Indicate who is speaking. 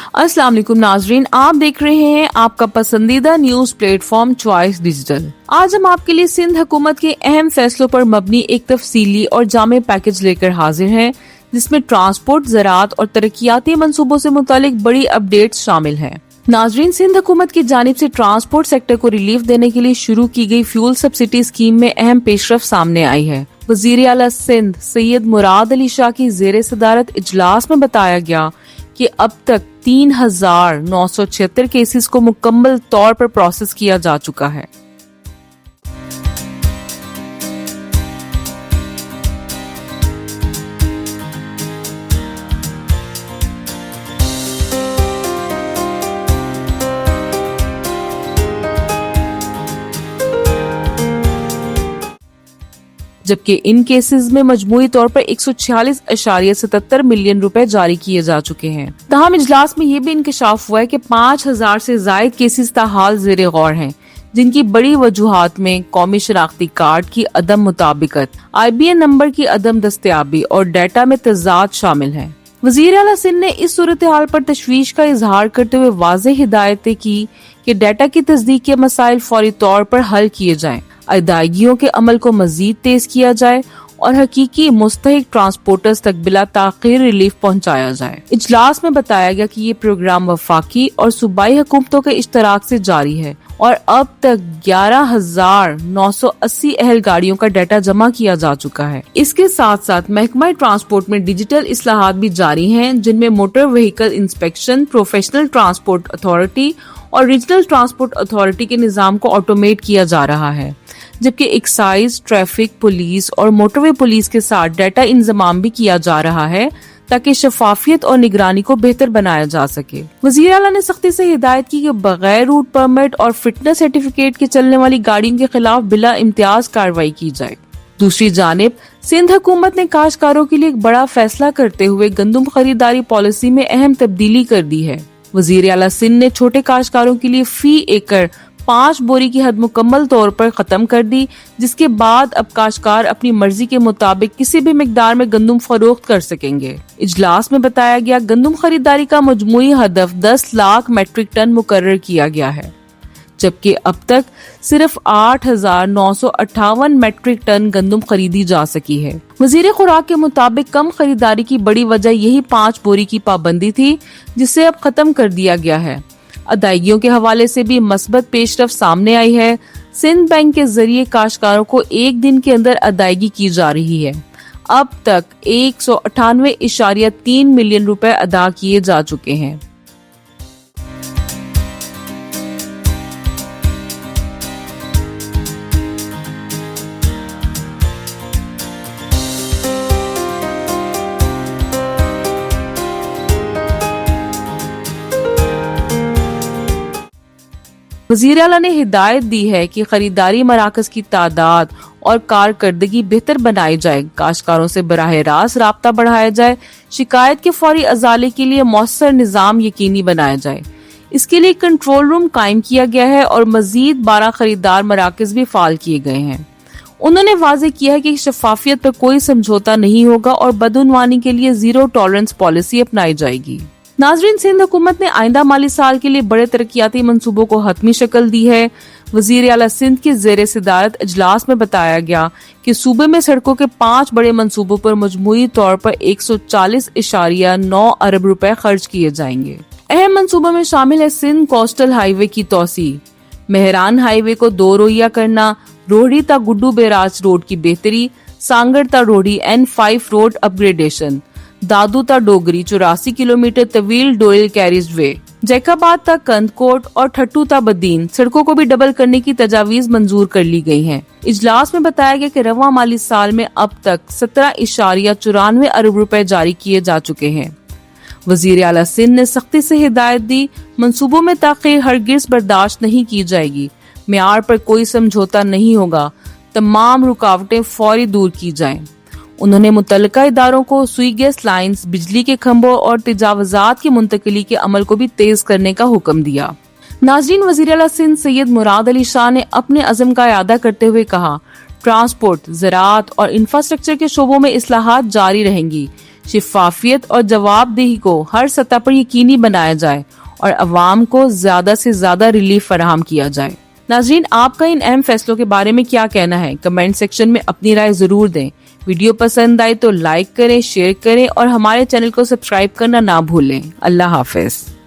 Speaker 1: अस्सलाम वालेकुम नाजरीन, आप देख रहे हैं आपका पसंदीदा न्यूज प्लेटफॉर्म चॉइस डिजिटल। आज हम आपके लिए सिंध हुकूमत के अहम फैसलों पर मबनी एक तफसीली और जामे पैकेज लेकर हाजिर हैं, जिसमें ट्रांसपोर्ट, ज़राअत और तरक्याती मंसूबों से मुतालिक बड़ी अपडेट्स शामिल हैं। नाजरीन, सिंध हुकूमत की जानिब से ट्रांसपोर्ट सेक्टर को रिलीफ देने के लिए शुरू की गई फ्यूल सब्सिडी स्कीम में अहम पेशरफ सामने आई है। वजीर आला सिंध सैयद मुराद अली शाह की ज़ेरे सदारत इजलास में बताया गया कि अब तक 3,976 केसेस को मुकम्मल तौर पर प्रोसेस किया जा चुका है। जबकि इन केसेस में मजमूई तौर पर 146.77 मिलियन रुपए जारी किए जा चुके हैं। तमाम इजलास में ये भी इंकशाफ हुआ है कि 5,000 से जायद केसेस ताहाल ज़ेरे गौर हैं, जिनकी बड़ी वजूहात में कौमी शनाख्ती कार्ड की अदम मुताबिकत, IBN नंबर की अदम दस्तयाबी और डाटा में तजाद शामिल है। वजीर आला सिंध ने इस सूरत हाल पर तशवीश का इजहार करते हुए वाज़ेह हिदायतें की कि डाटा की तस्दीक के मसाइल फौरी तौर पर हल किए जाएं, अदायगियों के अमल को मजीद तेज किया जाए और हकीकी मुस्तहिक ट्रांसपोर्टर्स तक बिला ताख़ीर रिलीफ पहुंचाया जाए। इजलास में बताया गया कि ये प्रोग्राम वफाकी और सूबाई हुकूमतों के इश्तराक से जारी है और अब तक 11,980 अहल गाड़ियों का डाटा जमा किया जा चुका है। इसके साथ साथ महकमा ट्रांसपोर्ट में डिजिटल इस्लाहात भी जारी हैं, जिनमें motor vehicle inspection, professional transport authority और रीजनल ट्रांसपोर्ट अथॉरिटी के निज़ाम को ऑटोमेट किया जा रहा है, जबकि एक्साइज, ट्रैफिक पुलिस और मोटरवे पुलिस के साथ डाटा इंजमाम भी किया जा रहा है ताकि शफाफियत और निगरानी को बेहतर बनाया जा सके। वज़ीर आला ने सख्ती से हिदायत की कि बगैर रूट परमिट और फिटनेस सर्टिफिकेट के चलने वाली गाड़ियों के खिलाफ बिला इम्तियाज कार्रवाई की जाए। दूसरी जानिब सिंध हुकूमत ने काश्तकारों के लिए एक बड़ा फैसला करते हुए गंदम खरीदारी पॉलिसी में अहम तब्दीली कर दी है। वज़ीर आला सिंध ने छोटे काश्तकारों के लिए फी एकड़ 5 बोरी की हद मुकम्मल तौर पर खत्म कर दी, जिसके बाद अब काश्तकार अपनी मर्जी के मुताबिक किसी भी मिकदार में गंदम फरोख्त कर सकेंगे। इजलास में बताया गया गंदम खरीदारी का मजमूई हदफ 10 लाख मेट्रिक टन मुकर्रर किया गया है, जबकि अब तक सिर्फ 8,958 मेट्रिक टन गंदम खरीदी जा सकी है। वजीर खुराक के मुताबिक कम खरीदारी की बड़ी वजह यही 5 बोरी की पाबंदी थी, जिसे अब खत्म कर दिया गया है। अदायगियों के हवाले से भी मस्बत पेशरफ सामने आई है। सिंध बैंक के जरिए काश्तकारों को एक दिन के अंदर अदायगी की जा रही है। अब तक 198.3 मिलियन रुपए अदा किए जा चुके हैं। वज़ीर आला ने हिदायत दी है कि खरीदारी मराकज की तादाद और कारकर्दगी बेहतर बनाई जाए, काश्तकारों से बराह रास्त राब्ता बढ़ाया जाए, शिकायत के फौरी अजाले के लिए मौसर निज़ाम यकीनी बनाया जाए। इसके लिए कंट्रोल रूम कायम किया गया है और मजीद 12 खरीदार मराकज भी फाल किए गए हैं। उन्होंने वाज़ेह किया है कि शफाफियत पर कोई समझौता नहीं होगा और बदउनवानी के लिए जीरो टॉलरेंस पॉलिसी अपनाई जाएगी। नाजरीन, सिंध हुकूमत ने आइंदा माली साल के लिए बड़े तरक्याती मंसूबों को हतमी शक्ल दी है। वजीर आला सिंध की ज़ेरे सदारत इजलास में बताया गया कि सूबे में सड़कों के 5 बड़े मंसूबों पर मजमूई तौर पर 140.9 अरब रुपए खर्च किए जाएंगे। अहम मंसूबों में शामिल है सिंध कोस्टल हाईवे की तोसी, मेहरान हाईवे को 2 रोइया करना, रोहड़ी ता गुड्डू बेराज रोड की बेहतरी, सांगड़ ता रोहड़ी N5 रोड अपग्रेडेशन, दादू ता डोगरी 84 किलोमीटर तवील डोयल कैरिज वे, जैकाबाद ता कंदकोट और ठट्टू ता बदीन सड़कों को भी डबल करने की तजावीज मंजूर कर ली गई हैं। इजलास में बताया गया कि रवां माली साल में अब तक 17.94 अरब रुपए जारी किए जा चुके हैं। वजीर आला सिंध ने सख्ती से हिदायत दी, मंसूबों में ताख़ीर हरगिज़ बर्दाश्त नहीं की जाएगी, मेयार पर कोई समझौता नहीं होगा, तमाम रुकावटें फौरी दूर की जाएं। उन्होंने मुतल्लिका इदारों को सुई गैस लाइन्स, बिजली के खंभों और तजावुज़ात की मुंतकिली के अमल को भी तेज करने का हुक्म दिया। नाज़रीन, वज़ीर आला सिंध सैयद मुराद अली शाह ने अपने अज़म का इआदा करते हुए कहा, ट्रांसपोर्ट, ज़राअत और इंफ्रास्ट्रक्चर के शोबों में इस्लाहात जारी रहेंगी। شفافیت اور جواب دہی کو ہر سطح پر یقینی بنایا جائے اور عوام کو زیادہ سے زیادہ ریلیف فراہم کیا جائے۔ ناظرین، آپ کا ان اہم فیصلوں کے بارے میں کیا کہنا ہے؟ کمنٹ سیکشن میں اپنی رائے ضرور دیں۔ ویڈیو پسند آئے تو لائک کریں، شیئر کریں اور ہمارے چینل کو سبسکرائب کرنا نہ بھولیں۔ اللہ حافظ۔